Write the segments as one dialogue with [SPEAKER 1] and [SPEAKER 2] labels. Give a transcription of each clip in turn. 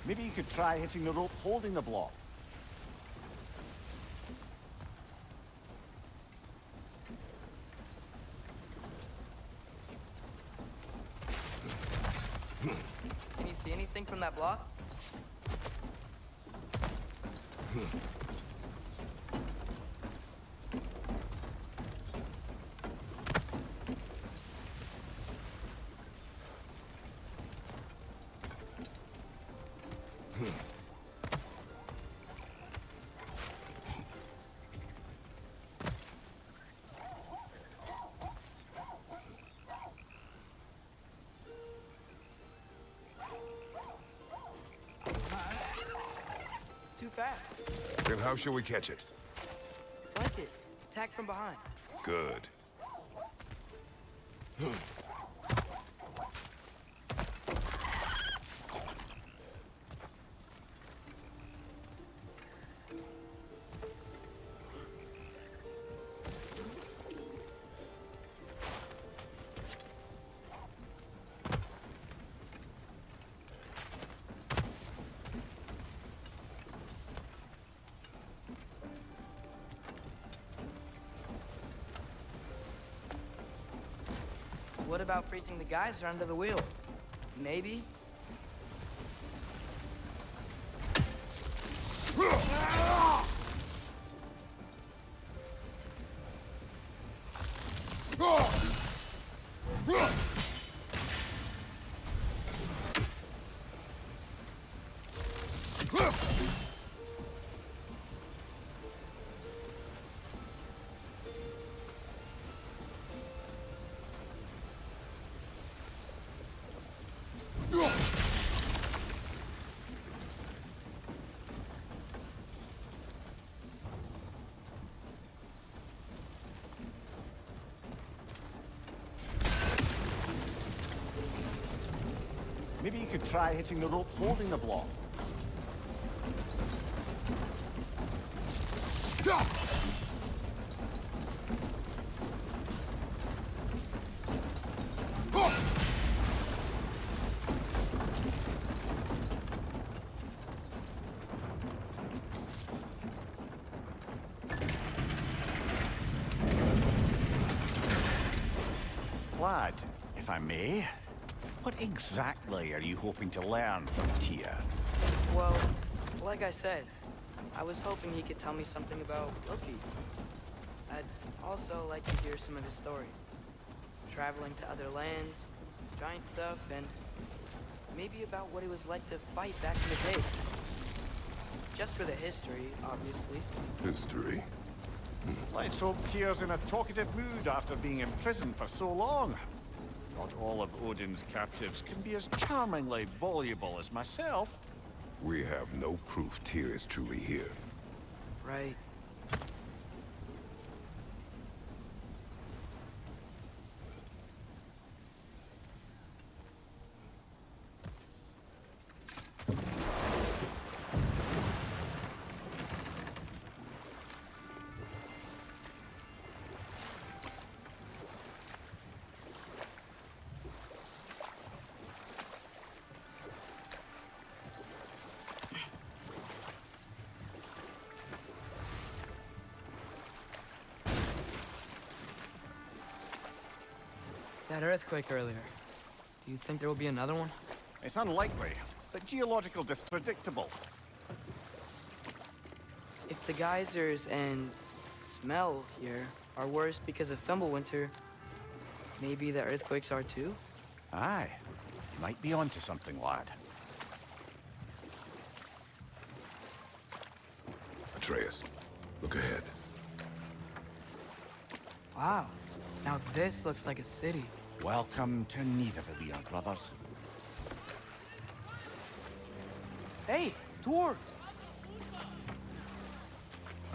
[SPEAKER 1] Maybe you could try hitting the rope holding the block.
[SPEAKER 2] Can you see anything from that block? It's too fast.
[SPEAKER 3] Then how shall we catch it?
[SPEAKER 2] Flank it. Attack from behind.
[SPEAKER 3] Good.
[SPEAKER 2] What about freezing the geyser under the wheel? Maybe?
[SPEAKER 1] Maybe you could try hitting the rope holding the block. Lad, if I may, what exactly are you hoping to learn from Tyr?
[SPEAKER 2] Well, like I said, I was hoping he could tell me something about Loki. I'd also like to hear some of his stories. Traveling to other lands, giant stuff, and maybe about what it was like to fight back in the day. Just for the history, obviously.
[SPEAKER 3] History.
[SPEAKER 1] Let's hope Tyr's in a talkative mood after being imprisoned for so long. Not all of Odin's captives can be as charmingly voluble as myself.
[SPEAKER 3] We have no proof Tyr is truly here.
[SPEAKER 2] Right. That earthquake earlier. Do you think there will be another one?
[SPEAKER 1] It's unlikely, but geological predictable.
[SPEAKER 2] If the geysers and smell here are worse because of Fimbulwinter, maybe the earthquakes are too?
[SPEAKER 1] Aye, you might be onto something, lad.
[SPEAKER 3] Atreus, look ahead.
[SPEAKER 2] Wow. Now this looks like a city.
[SPEAKER 1] Welcome to Nidavellir, brothers.
[SPEAKER 2] Hey, dwarves!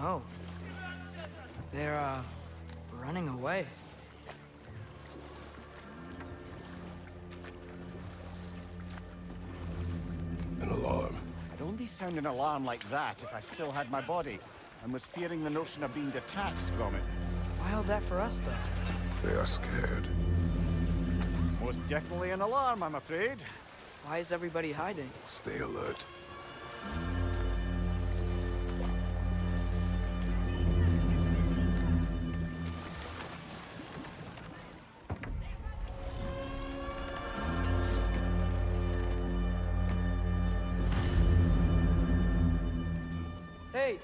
[SPEAKER 2] Oh. They're, running away.
[SPEAKER 3] An alarm.
[SPEAKER 1] I'd only sound an alarm like that if I still had my body, and was fearing the notion of being detached from it.
[SPEAKER 2] Why all that for us, though?
[SPEAKER 3] They are scared.
[SPEAKER 1] Most definitely an alarm, I'm afraid.
[SPEAKER 2] Why is everybody hiding?
[SPEAKER 3] Stay alert.
[SPEAKER 2] Hey,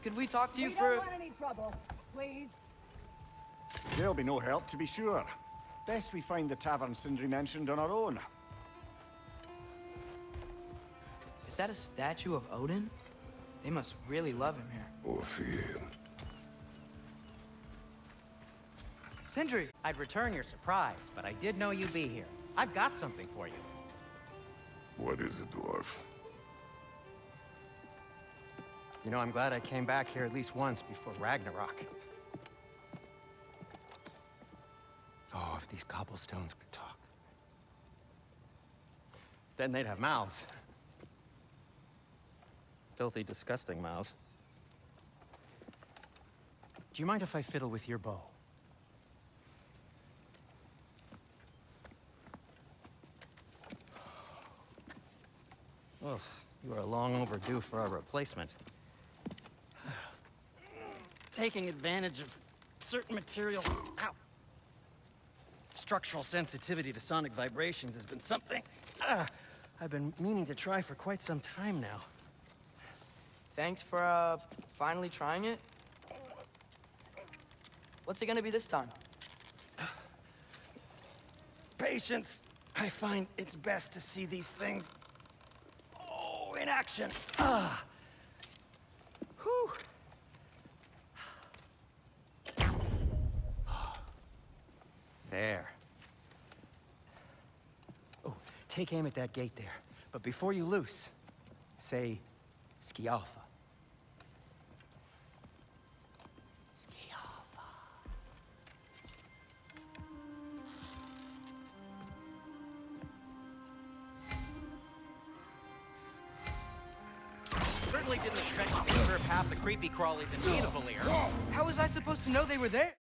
[SPEAKER 2] could we talk to you
[SPEAKER 4] We
[SPEAKER 2] for...
[SPEAKER 4] don't want any trouble, please.
[SPEAKER 1] There'll be no help, to be sure. Best we find the tavern Sindri mentioned on our own.
[SPEAKER 2] Is that a statue of Odin? They must really love him here.
[SPEAKER 3] Or fear.
[SPEAKER 2] Sindri!
[SPEAKER 5] I'd return your surprise, but I did know you'd be here. I've got something for you.
[SPEAKER 3] What is it, dwarf?
[SPEAKER 5] You know, I'm glad I came back here at least once before Ragnarok. Oh, if these cobblestones could talk. Then they'd have mouths. Filthy, disgusting mouths. Do you mind if I fiddle with your bow? Oh, you are long overdue for a replacement. Taking advantage of certain material. Ow. Structural sensitivity to sonic vibrations has been something I've been meaning to try for quite some time now.
[SPEAKER 2] Thanks for, finally trying it. What's it gonna be this time?
[SPEAKER 5] Patience. I find it's best to see these things, in action. Whew. There. Oh, take aim at that gate there. But before you loose, say, Skialfa. Skialfa. Certainly didn't expect you to serve half the creepy crawlies in Nidavellir.
[SPEAKER 2] How was I supposed to know they were there?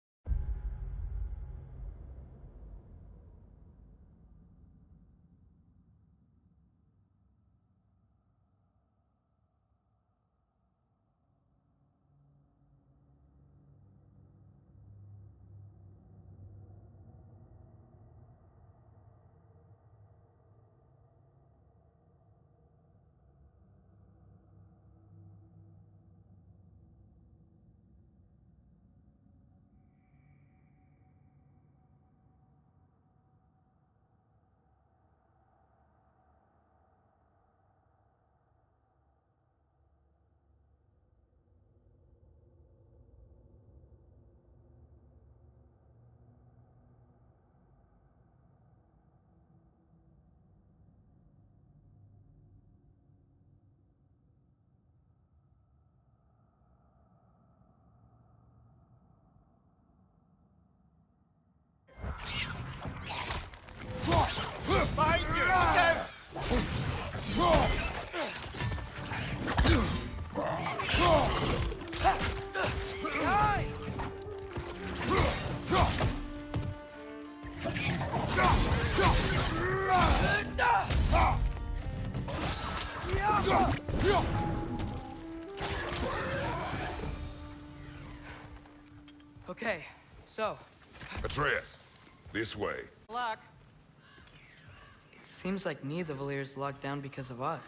[SPEAKER 1] Behind you! Down!
[SPEAKER 2] Okay, so,
[SPEAKER 3] Atreus, this way.
[SPEAKER 5] Luck.
[SPEAKER 2] it seems like Nidavellir's locked down because of us.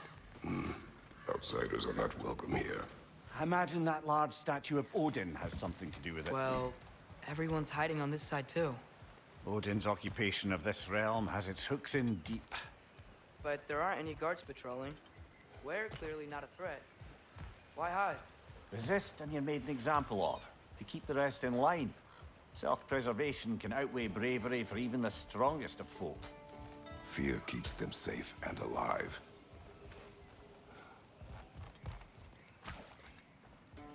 [SPEAKER 3] Outsiders are not welcome here.
[SPEAKER 1] I imagine that large statue of Odin has something to do with it.
[SPEAKER 2] Well, everyone's hiding on this side too.
[SPEAKER 1] Odin's occupation of this realm has its hooks in deep.
[SPEAKER 2] But there aren't any guards patrolling. We're clearly not a threat. Why hide?
[SPEAKER 1] Resist and you're made an example of, to keep the rest in line. Self-preservation can outweigh bravery for even the strongest of folk.
[SPEAKER 3] Fear keeps them safe and alive.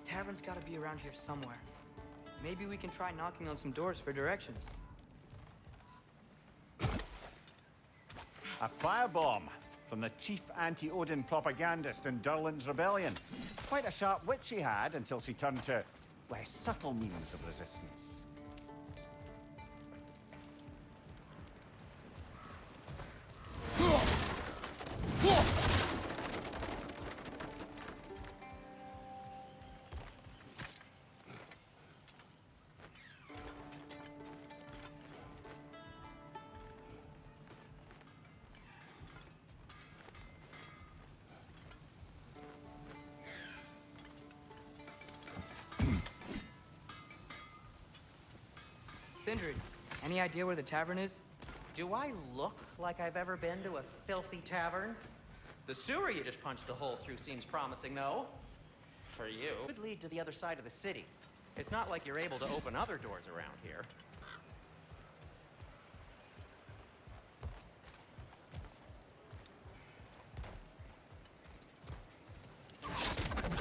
[SPEAKER 2] Tavern's gotta be around here somewhere. Maybe we can try knocking on some doors for directions.
[SPEAKER 1] A firebomb from the chief anti-Odin propagandist in Durland's rebellion. Quite a sharp wit she had until she turned to less subtle means of resistance.
[SPEAKER 2] Sindri, any idea where the tavern is?
[SPEAKER 6] Do I look like I've ever been to a filthy tavern? The sewer you just punched a hole through seems promising, though. For you. It could lead to the other side of the city. It's not like you're able to open other doors around here.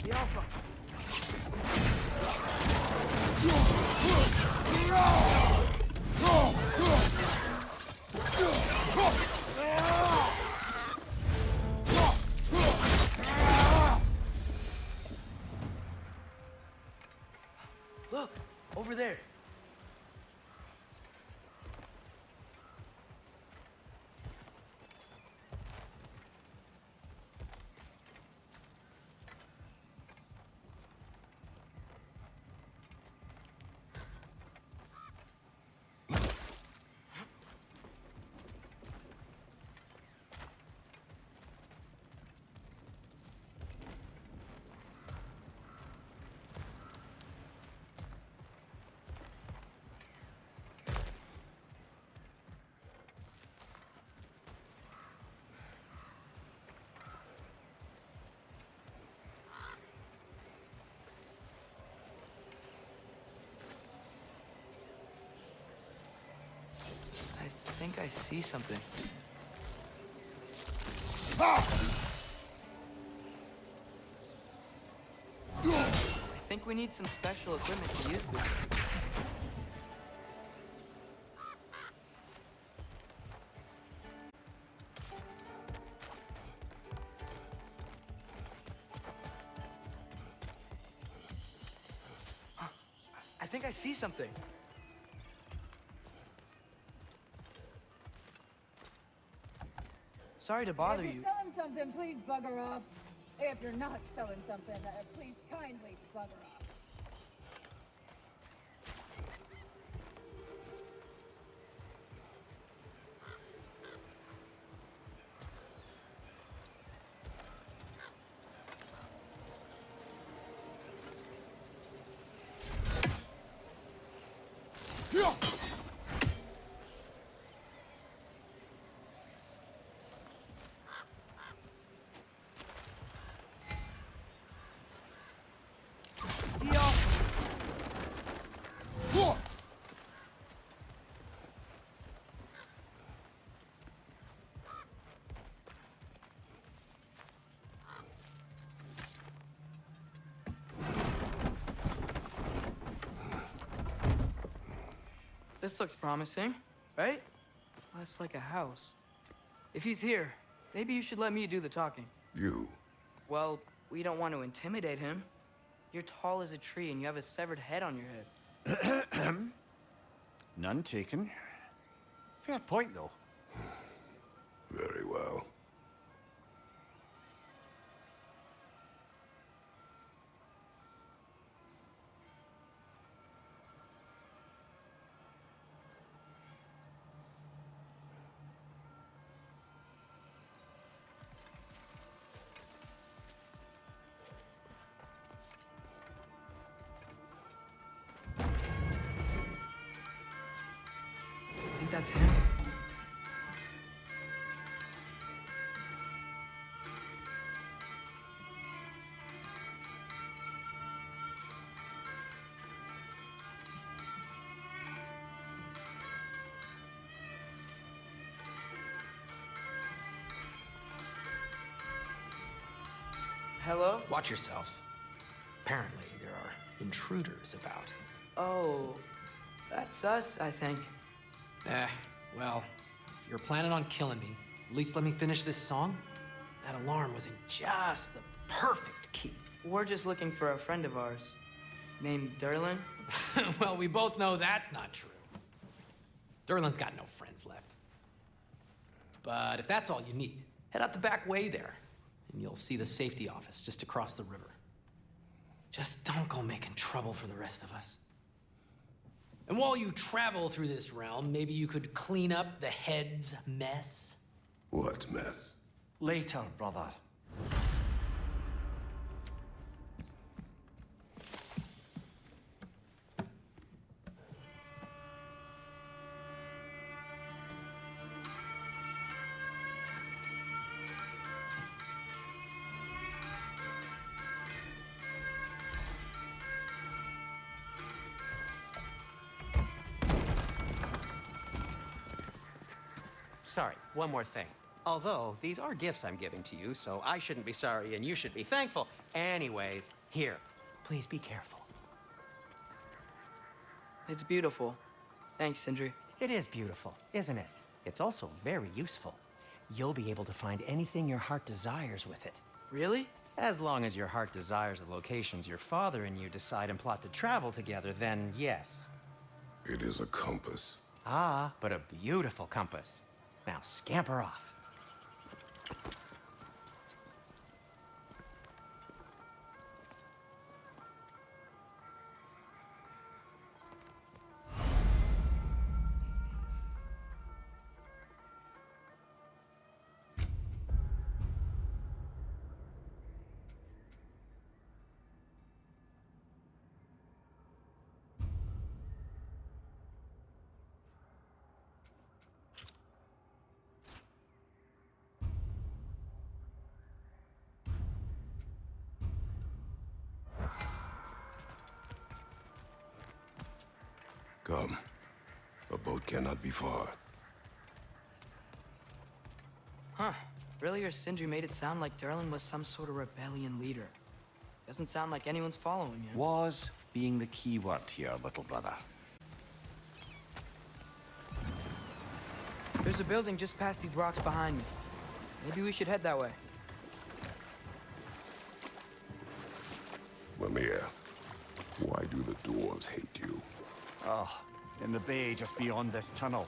[SPEAKER 2] The Alpha. Look, over there. I think I see something. I think we need some special equipment to use this. I think I see something. Sorry to bother
[SPEAKER 4] If
[SPEAKER 2] you.
[SPEAKER 4] you're selling something, please bugger off. If you're not selling something, please kindly bugger off. This looks promising, right? That's like a house. If he's here, maybe you should let me do the talking.
[SPEAKER 3] You.
[SPEAKER 2] Well, we don't want to intimidate him. You're tall as a tree and you have a severed head on your head.
[SPEAKER 1] None taken. Fair point, though.
[SPEAKER 3] Very well.
[SPEAKER 2] I think that's him. Hello?
[SPEAKER 7] Watch yourselves. Apparently, there are intruders about.
[SPEAKER 2] Oh, that's us, I think.
[SPEAKER 7] Well, if you're planning on killing me, at least let me finish this song. That alarm was in just the perfect key.
[SPEAKER 2] We're just looking for a friend of ours named Derlin.
[SPEAKER 7] Well, we both know that's not true. Derlin's got no friends left. But if that's all you need, head out the back way there, and you'll see the safety office just across the river. Just don't go making trouble for the rest of us. And while you travel through this realm, maybe you could clean up the head's mess?
[SPEAKER 3] What mess?
[SPEAKER 1] Later, brother.
[SPEAKER 6] sorry, one more thing. Although, these are gifts I'm giving to you, so I shouldn't be sorry and you should be thankful. Anyways, here, please be careful.
[SPEAKER 2] It's beautiful. Thanks, Sindri.
[SPEAKER 6] It is beautiful, isn't it? It's also very useful. You'll be able to find anything your heart desires with it.
[SPEAKER 2] Really?
[SPEAKER 6] As long as your heart desires the locations your father and you decide and plot to travel together, then yes.
[SPEAKER 3] It is a compass.
[SPEAKER 6] Ah, but a beautiful compass. Now scamper off.
[SPEAKER 3] Come. A boat cannot be far.
[SPEAKER 2] Huh. Earlier, Sindri made it sound like Durlin was some sort of rebellion leader. Doesn't sound like anyone's following him.
[SPEAKER 1] Was being the key word here, little brother.
[SPEAKER 2] There's a building just past these rocks behind me. Maybe we should head that way.
[SPEAKER 3] Mimir, why do the dwarves hate you?
[SPEAKER 1] Oh, in the bay just beyond this tunnel.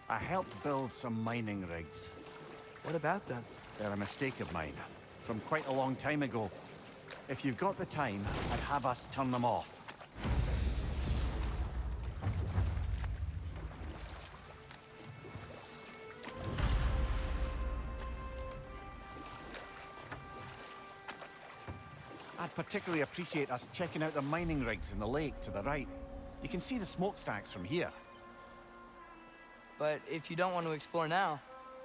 [SPEAKER 1] I helped build some mining rigs.
[SPEAKER 2] What about them?
[SPEAKER 1] They're a mistake of mine, from quite a long time ago. If you've got the time, I'd have us turn them off. I'd particularly appreciate us checking out the mining rigs in the lake to the right. You can see the smokestacks from here.
[SPEAKER 2] But if you don't want to explore now,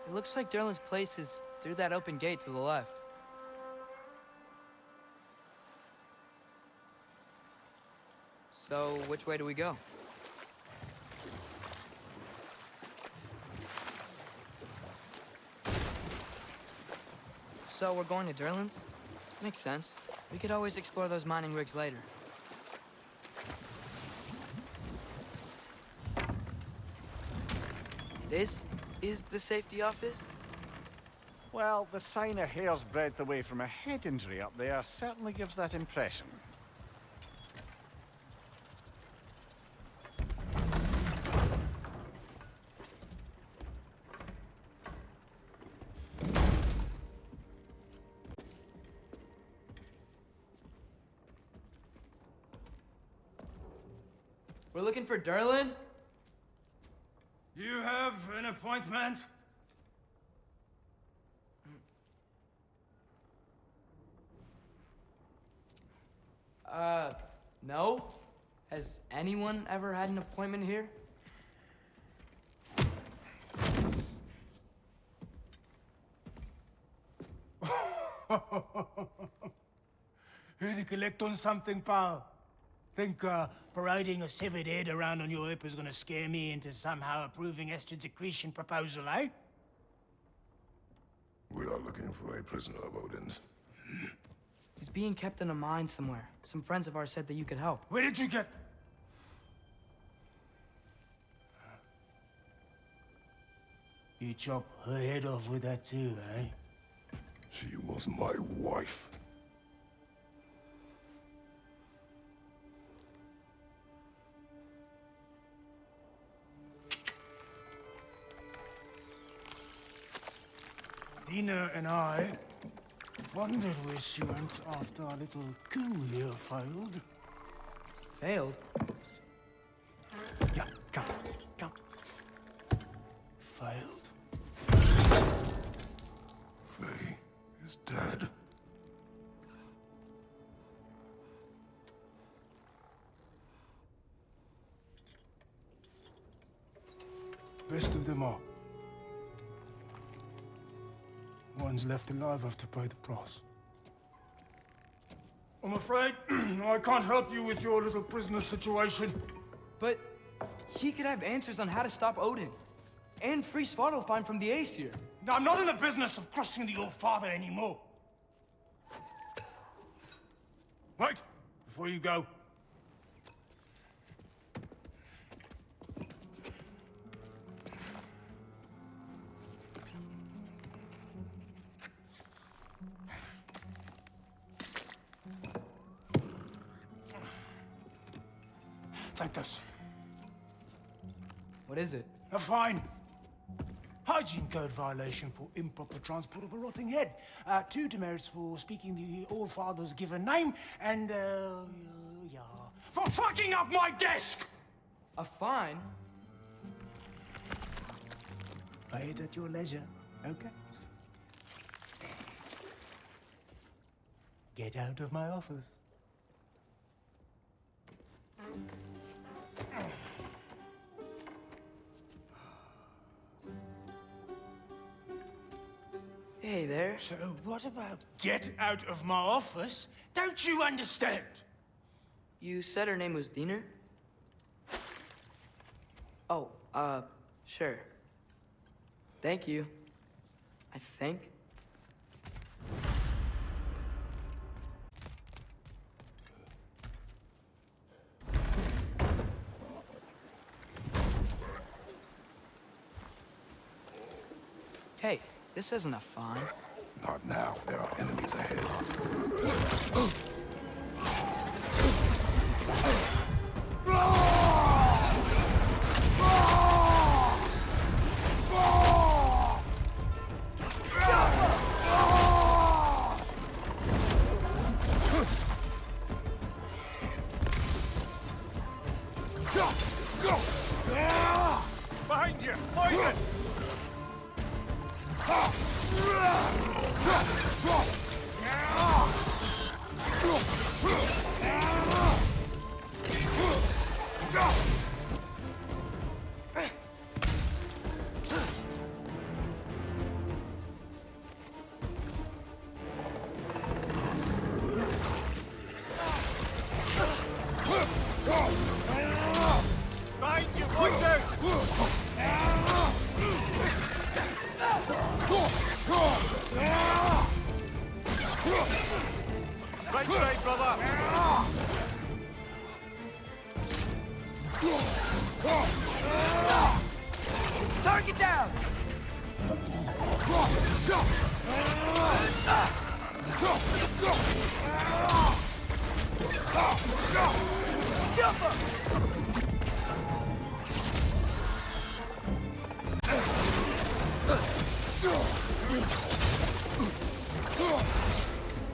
[SPEAKER 2] it looks like Durlin's place is through that open gate to the left. So, which way do we go? So, we're going to Durlin's? Makes sense. We could always explore those mining rigs later. This is the safety office?
[SPEAKER 1] Well, the sign a hair's breadth away from a head injury up there certainly gives that impression.
[SPEAKER 2] We're looking for Durlin?
[SPEAKER 5] You have an appointment?
[SPEAKER 2] No? Has anyone ever had an appointment here?
[SPEAKER 5] Here to collect on something, pal? Think, parading a severed head around on your hip is gonna scare me into somehow approving Estrid's accretion proposal, eh?
[SPEAKER 3] We are looking for a prisoner of Odin's.
[SPEAKER 2] He's being kept in a mine somewhere. Some friends of ours said that you could help.
[SPEAKER 5] Where did you get... You chop her head off with that too, eh?
[SPEAKER 3] She was my wife.
[SPEAKER 5] Dina and I wondered where she went after our little coup here failed.
[SPEAKER 2] Failed?
[SPEAKER 5] Jump, jump, jump. Failed.
[SPEAKER 3] Faye is dead.
[SPEAKER 5] Best of them all. One's left alive have to pay the price. I'm afraid I can't help you with your little prisoner situation.
[SPEAKER 2] But he could have answers on how to stop Odin.
[SPEAKER 4] And free Svartalfheim from the Aesir.
[SPEAKER 5] Now, I'm not in the business of crossing the Old Father anymore. Right, before you go. Take this.
[SPEAKER 4] What is it?
[SPEAKER 5] A fine. Hygiene code violation for improper transport of a rotting head. 2 demerits for speaking the All Father's given name, and, yeah. For fucking up my desk!
[SPEAKER 4] A fine?
[SPEAKER 5] Pay it at your leisure, okay? Get out of my office.
[SPEAKER 2] Hey there.
[SPEAKER 5] So what about get out of my office? Don't you understand?
[SPEAKER 2] You said her name was Diener? Oh, sure. Thank you. I think. Hey, this isn't a fine.
[SPEAKER 3] Not now. There are enemies ahead.
[SPEAKER 1] Behind you! Poison! Behind you! Watch out! Right side, brother!
[SPEAKER 4] Target down! Jump him!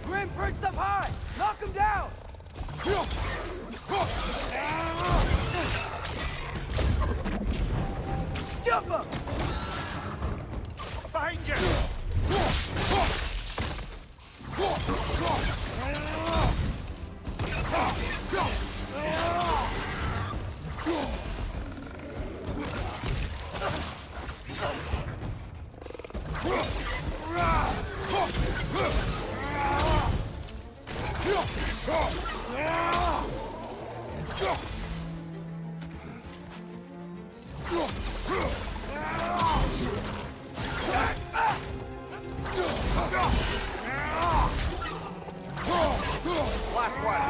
[SPEAKER 4] Grim perched up high! Knock him down! Jump him!
[SPEAKER 1] Behind you! Last one!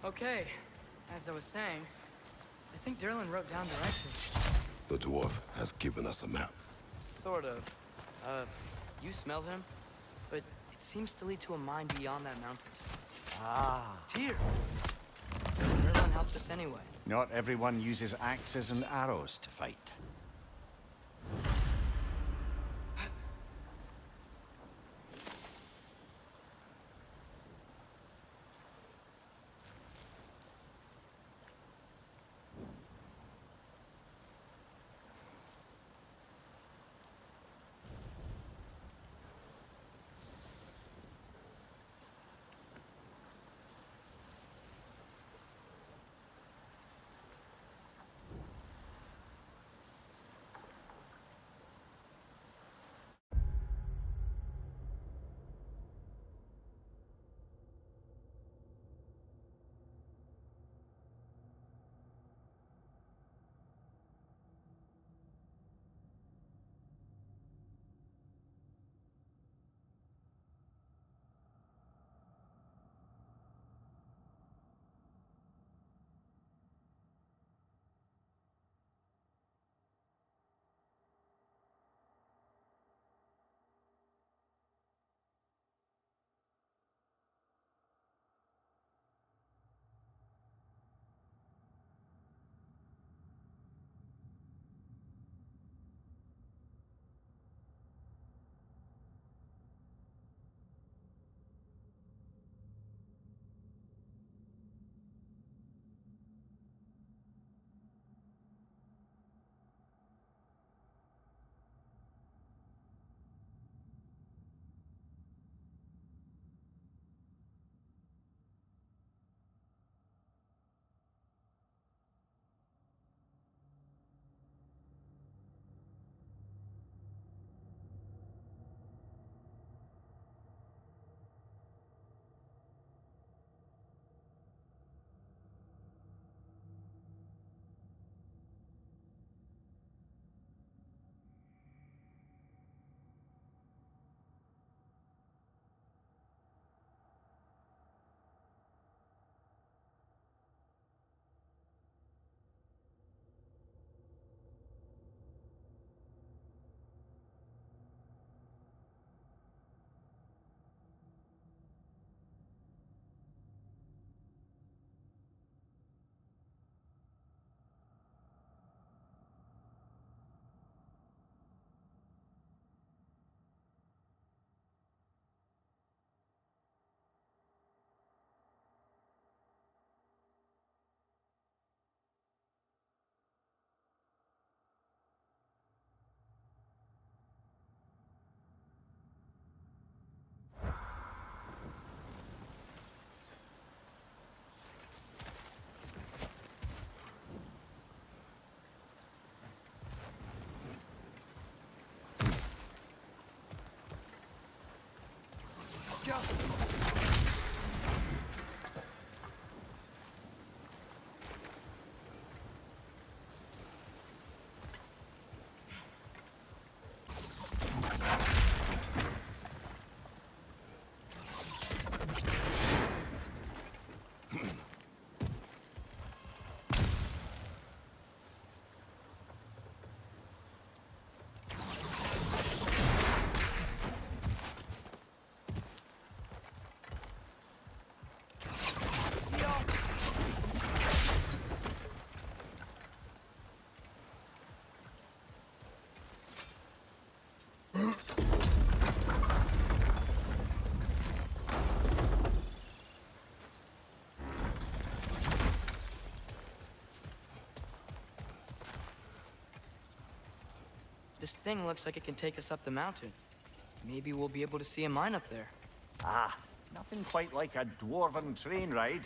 [SPEAKER 2] Okay, as I was saying, I think Derlin wrote down directions.
[SPEAKER 3] The dwarf has given us a map.
[SPEAKER 2] Sort of. You smelled him? But it seems to lead to a mine beyond that mountain.
[SPEAKER 1] Ah.
[SPEAKER 2] Tyr! Derlin helped us anyway.
[SPEAKER 1] Not everyone uses axes and arrows to fight.
[SPEAKER 2] This thing looks like it can take us up the mountain. Maybe we'll be able to see a mine up there.
[SPEAKER 1] Ah, nothing quite like a dwarven train ride.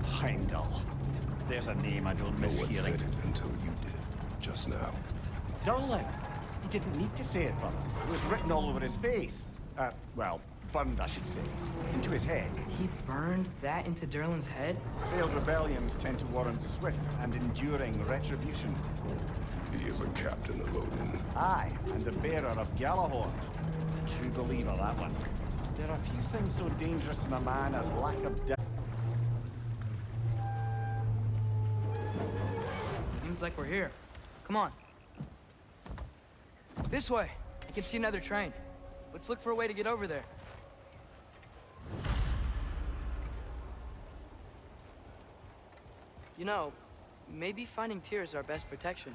[SPEAKER 1] Heimdall. There's a name I don't
[SPEAKER 3] No
[SPEAKER 1] miss
[SPEAKER 3] one
[SPEAKER 1] hearing.
[SPEAKER 3] said it until you did, just now.
[SPEAKER 1] Durlin. He didn't need to say it, brother. It was written all over his face. Well, burned, I should say. Into his head.
[SPEAKER 2] He burned that into Derlin's head?
[SPEAKER 1] Failed rebellions tend to warrant swift and enduring retribution.
[SPEAKER 3] He is a captain of Odin.
[SPEAKER 1] Aye, and the bearer of Galahorn. True believer, that one. There are few things so dangerous in a man as lack of doubt.
[SPEAKER 2] Seems like we're here. Come on.
[SPEAKER 4] This way. I can see another train. Let's look for a way to get over there.
[SPEAKER 2] You know, maybe finding Tyr is our best protection.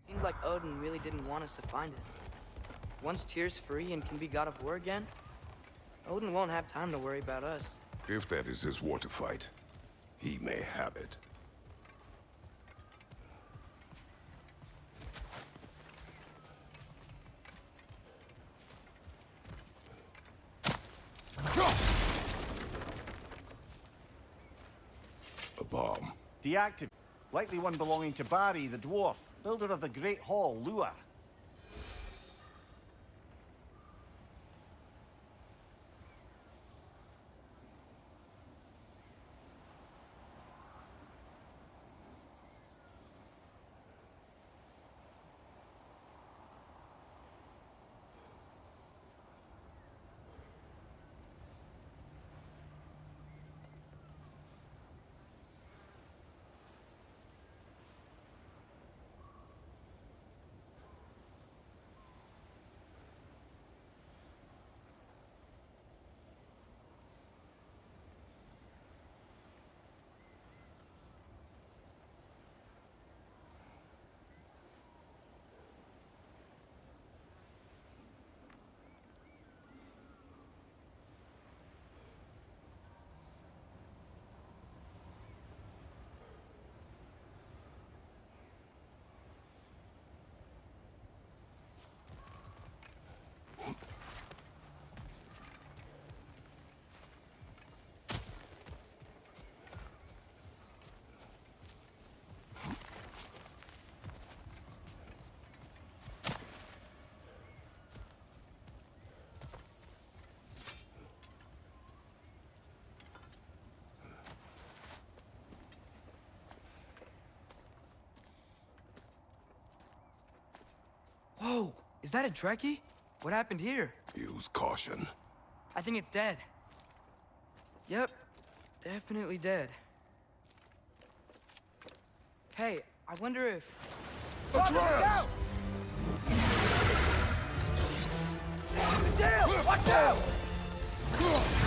[SPEAKER 2] Seemed like Odin really didn't want us to find it. Once Tyr's free and can be god of war again, Odin won't have time to worry about us.
[SPEAKER 3] If that is his war to fight, he may have it.
[SPEAKER 1] Deactivated. Likely one belonging to Barry, the dwarf, builder of the Great Hall, Lure.
[SPEAKER 4] Whoa, is that a Trekkie? What happened here?
[SPEAKER 3] Use caution.
[SPEAKER 4] I think it's dead. Yep, definitely dead. Hey, I wonder if...
[SPEAKER 3] Atreus!
[SPEAKER 5] Deal! Watch out!
[SPEAKER 3] Oh!